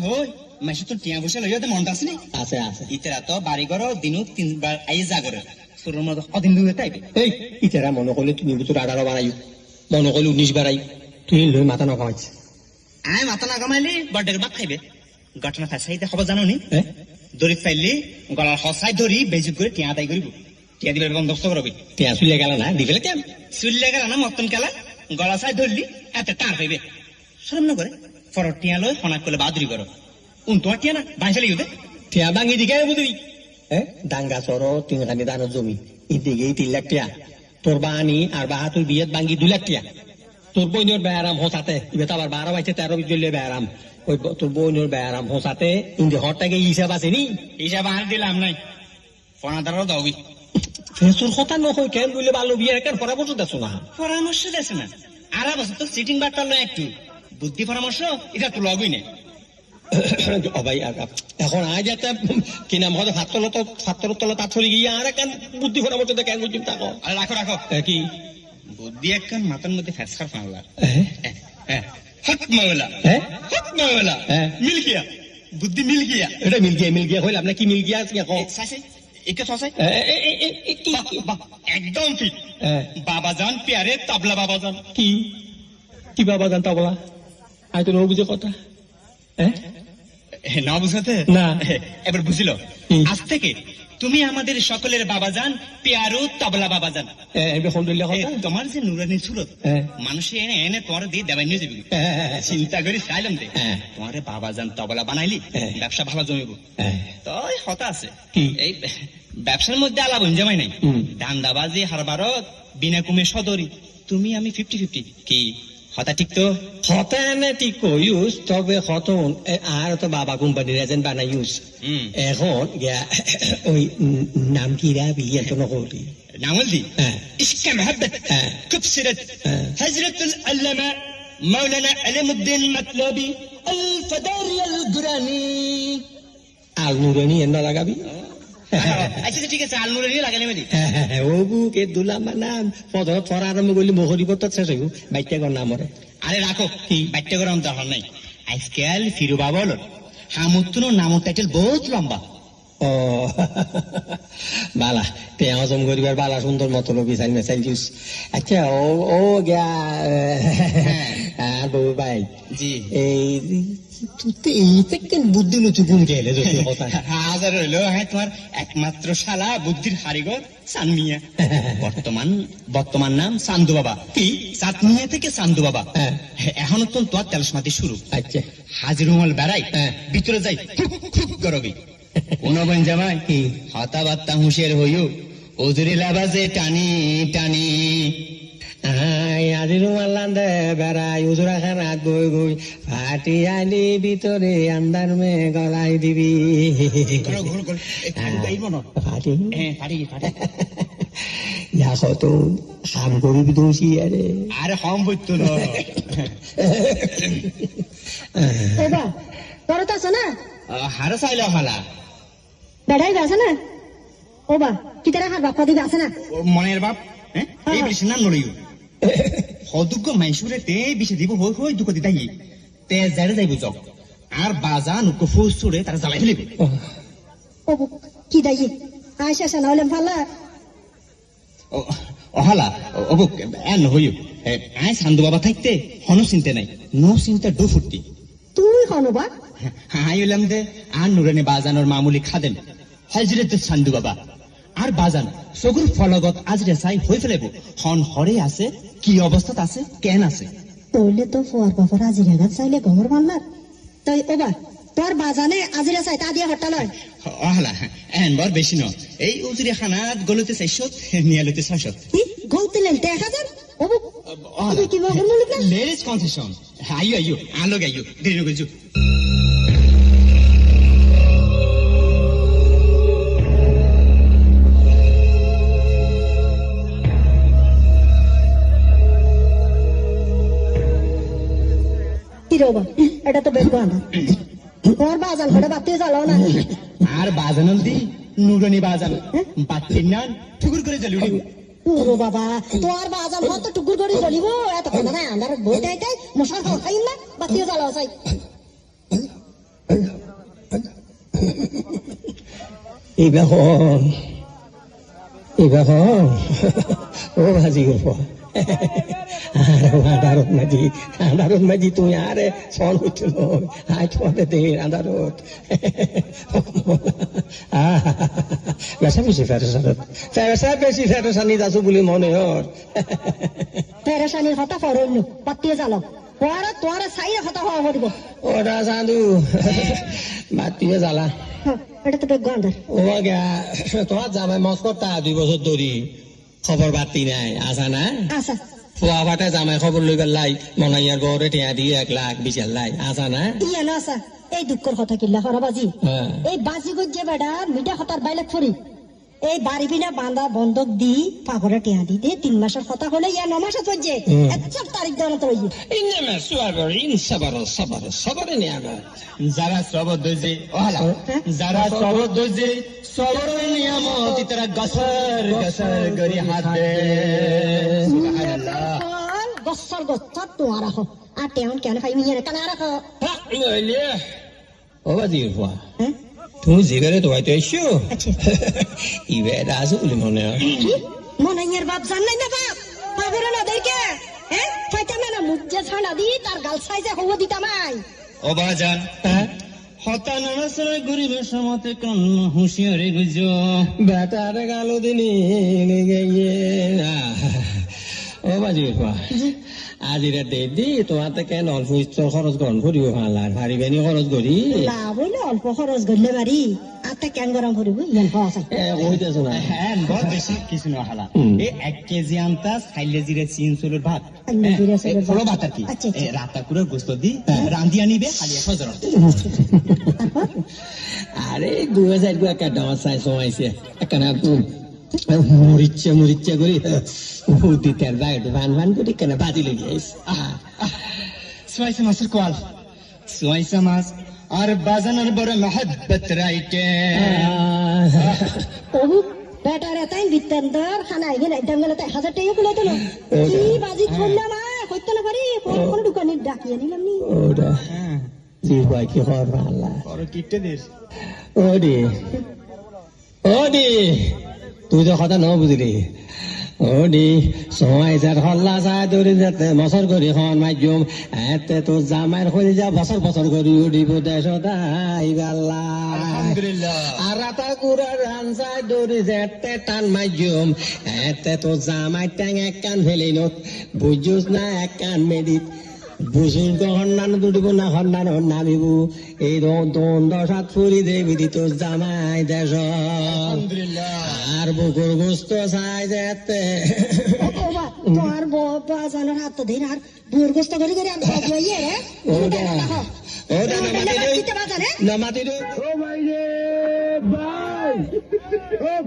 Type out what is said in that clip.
হই মাসে তো টিয়া বসে লইতে মনটা আছে নি আছে আছে ইতেরা তো বাড়ি ঘর দিনু 3 বার আই যা করে তোর মতো অদিন দুই টাইপে এই ইতারা মনে করলে তুমি তো 18 বাড়াইও মনে করলে 19 বাড়াই তুই লই মাথা না কামাইছ আয় মাথা না কামাইলে বার্থডে ভাত খাইবে ঘটনা ফাসাইতে খবর জানো নি হ্যাঁ দড়ি ফাইলে গলার হসাই ধরি বেজুক করে টিয়া আদায় করিব টিয়া দিবার বন্দোবস্ত করবি টিয়া চুলে গেল না দিবেলে কেন চুল্লে গেল না মতন খেলা গলা সাই ধরলি এত টান পাইবে শরম না করে ফরট টিয়া লয় ফনাক করলে বাদুরি করো তোমার টিয়া না বাইসালি ইউতে টিয়া ভাঙি দিকে বুঝি হ্যাঁ ডাঙ্গা সর 3 খানি দানের জমি এদিকে 3 লাখ টিয়া তোর বাহানি আর বাহাতুর বিয়েত ভাঙি 2 লাখ টিয়া তোর বইনের ব্যায়াম হোসাতে ইবে তো আবার 12 বাইছে 13 চললে ব্যায়াম ওই তোর বইনের ব্যায়াম হোসাতে ইন্দি হরটাকে হিসাব আছে নি হিসাব আর দিলাম নাই ফনাদারও দাওবি ফেসুর কথা নকই কেন বলে ভালো বিয়ে কেন পরামর্শ দেছ না পরামর্শ দেছ না আর বছর তো সিটিং বার্তা লয় একটু বুদ্ধি পরামর্শ এটা তো লগই না ও ভাই এখন আজ একটা কি নাম হবে ছাত্র তলা তা ছড়ি গিয়ে আর কেন বুদ্ধি পরামর্শ দে কেন বুঝিম তাকো আরে রাখো রাখো কি বুদ্ধি একখান মাথার মধ্যে ফ্যাসকার ফাংলা হ্যাঁ হক মাওলা মিল গিয়া বুদ্ধি মিল গিয়া এটা মিল গিয়া হইল আপনি কি মিল গিয়া আছে এখন সাসে একে সাসে একদম ফিট বাবাজান প্যারে তবলা বাবাজান কি বাবাজান তবলা আই তো বুঝে কথা না বুঝাতে না এবার বুঝিল আজ থেকে তুমি আমাদের সকলের বাবাজান পেয়ারো তবলা বাবাজান তোমার যে নুরানি সুরত মানুষে এনে এনে তোমার দিয়ে দেবাই নিয়ে যাবি চিন্তা করি চাইলাম দে তোমার বাবাজান তবলা বানাইলি ব্যবসা ভালো জমিব তো হতা আছে এই ব্যবসার মধ্যে আলাপ জামাই নাই ধান্দাবাজি হারবারত বিনা কুমে সদরি তুমি আমি 50-50 কি হতা ঠিক তো হতা এনে ঠিক ইউজ তবে হতন আর তো বাবা কোম্পানির এজেন্ট বানাই ইউজ এখন ওই নাম কি রাবি এত নকলি নামলদি ইশকা মহব্বত খুবসুরত হযরতুল আল্লামা মাওলানা আলিমউদ্দিন মাতলবি আল ফাদারি আল দুরানি আল নুরানি এন্ড লাগাবি আচ্ছা ঠিক আছে আল নুরানি লাগালে মেদি ও বুকে দুলামা নাম পদর পড়া আরম্ভ করলি মহরিবত শেষ হইব বাইটা কোন নামরে আরে রাখো কি বাইটা করাম দরকার নাই আজকাল ফিরু বাবা হলো হামুত্তুনো নাম টাইটেল বহুত লম্বা ও বালা তে হজম করিবার বালা সুন্দর মতলবি চাই মেসাইল জুস আচ্ছা ও গিয়া বউ ভাই জি এই তুই এইতে কেন বুদ্ধি লুচু গুম গেলে যদি কথা হাজার হইলো হ্যাঁ তোমার একমাত্র শালা বুদ্ধির কারিগর সানমিয়া বর্তমান নাম সান্দু বাবা কি সাতমিয়া থেকে সান্দু বাবা এখনো তো তোর তেলসমাতি শুরু আচ্ছা হাজিরুমাল বেড়াই ভিতরে যাই খুব করবি কোনবেন জামাই কি হতা বাত্তা হুঁশের হইও ওজুরি লাবাজে টানি টানি আজি রুমাল বেড়াই উজুরা খানা গই গই ফাটি আনি ভিতরে আন্দার মে গলাই দিবি তো হাম করিবি দোষী আরে আরে হম বইতো তোর তো আছে না হারে চাইলে হালা বেড়াই আছে না ও বা কি তারা হার বাপ দিকে আছে না মনের বাপ এই বেশি নাম নড়িও হদুগ্য মাইসুরে তে বিশে দিব হই হই দুঃখ দিতাই তে জারে যাইব জগ আর বাজান উকো ফুস ছুড়ে তারা জ্বালাই ফেলিবে ও কি দাই আয়সা না হলে ভালো অহালা অবুক এন হইও আয় সান্দু বাবা থাকতে হনো চিন্তা নাই নো চিন্তা ডো ফুটি তুই হনবা হাই হইলাম দে আর নুরানি বাজানোর মামুলি খাদেন হজরত সান্দু বাবা আর বাজান সগুর ফলগত আজরে চাই হই ফেলেব হন হরে আছে কি অবস্থাত আছে কেন আছে তইলে তো ফোয়ার বাবার আজিরা গাছ চাইলে গমর মাল্লার তাই ওবা তোর বাজানে আজিরা চাই তা দিয়ে হরতাল হয় অহলা এন বর বেশি ন এই উজুরি খানাত গলতে 400 নিয়ালতে 600 গলতে লেলতে 1000 ওবু তুমি কি বলবো লিখলা লেডিস কনসেশন আইও আলো গাইও দেরি গজু এটা তো বেশ বাঁধা তোর বাজান করে বাতি জ্বালাও না আর বাজানো দি নুরানি বাজান বাতির নান ঠুকুর করে জ্বলি উঠি ও বাবা তোর বাজান হতো টুকুর করে জ্বলিব এত কথা না আমার বইটাই মশার খাই না বাতি জ্বালাও চাই এইবার ও ভাজি গল্প আন্ধারত মাঝি তুমি আরে সন উঠল আই তোমাদের দেহের আন্ধারত বেশি বেশি ফেরসানি যাচ্ছ বলে মনে হর পেরেশানির কথা ফরইল পাতিয়ে চালো তোরা চাইয়ে কথা হওয়া পড়ব ওরা চাঁদু বাতিয়ে জ্বালা এটা তো বেগ গন্ধার ও গা তোমার জামাই মস্করটা 2 বছর ধরি খবর বাতি নাই আসা না আচ্ছা ফুয়া ফাটা জামাই খবর লই পেলাই মনাইয়ার বউরে টিয়া দিয়ে 1,20,000 লাই আসা না ইয়া না আচ্ছা এই দুঃখর কথা কিল্লা হরাবাজি হ্যাঁ। এই বাজি গজ্জে বেড়া মিঠা হতার বাইলে ফরি এই বাড়ি বিনা বাঁধা বন্ধক দি পাগরে টিয়া দিতে 3 মাসের কথা হলে ইয়া 9 মাসে চলছে 1 তারিখ দেওয়া তো হইছে ইন্নামা সুয়াবরিন সাবারে নিয়ামা যারা সবর দইছে ওহালা যারা সবর দইছে সবর নিয়ামত তারা গসর গসর গরি হাত দে সুবহানাল্লাহ গসর গচ্ছা তো রাখো আর টেউন কেন খাই মিয়া কানা রাখো ও বাজি ফুয়া হ্যাঁ তুমি জিগারে তো হয়তো এসো আচ্ছা ইবে রাজু বলে মনে হয় মনাইয়ের বাপ জান নাই না বাপ পাগরে না দেখে হ্যাঁ ফাইতাম না মুজ্জে ছানা দি তার গাল সাইজে হওয়া দিতামাই ও বাজান হ্যাঁ হতা নড়াচড়া গরিবের সমতে কান হুঁশিয়ারে গুজো বেটার গালো দিনি গিয়ে ও বাজি ফুয়া আজিরা দে দি তোমার থেকে অল্প ইচ্ছর খরচ গ্রহণ করিব ভালার ভারি বেনি খরচ করি লাভ হইলে অল্প খরচ করলে পারি আত্মা কেন গরম করিব ইয়ান হওয়া চাই কইতেছ না হ্যাঁ বহুত বেশি কিছু না হালা এই 1 কেজি আনতা খাইলে জিরে চিন চুলের ভাত খাইলে জিরে চুলের ভাত। ফলো ভাত আর কি আচ্ছা, আচ্ছা। রাতাকুরের গোস্ত দি রান্ধি আনিবে হালিয়া সজর আরে 2000 গো একটা ডামার চাই সমাইছে একখানা মরিচ্ছে করি ভূতি তেল বাইরে ভান করি কেন বাজি লেগে আইস সোয়াইসা মাছের কোয়াল সোয়াইসা মাছ আর বাজানোর বড় মহব্বত রাইটে ওহু বেটারে তাই বিত্তান্তর খানা আইগে নাই ডাঙ্গলে তাই 1000 টাকা কুলাই দিল কি বাজি খুললা মা কইতে না পারি কোন দোকানে ডাকিয়ে নিলাম নি ওটা জি ভাই কি হর আল্লাহ বড় কিটে দিস ওডি তুই তো কথা ন বুঝলি ওডি সময় যার হল্লা চাই দৌড়ি যেতে বছর করি খন মাধ্যম এতে তো জামাইর হয়ে যা বছর করি উডিব দেশ আলহামদুলিল্লাহ আর রাতা কুড়ার রান চাই দৌড়ি যেতে টান মাধ্যম এতে তো জামাই ট্যাং এক কান ফেলি নত বুঝুস না এক কান মেদিত বুঝুস হন্নান দুটিব না হন্নান নামিব এই দশাত ফুরি দেবি দিত জামাই দেশ আর বুকুর গোস্ত চাই যেতে ওবা তোর বাজানোর হাত তো ধরে আর বুর গোস্ত করে করে আর সব লইয়ে রে ওটা ওটা দিতে বাজারে নামাতি রে ও ভাই রে ভাই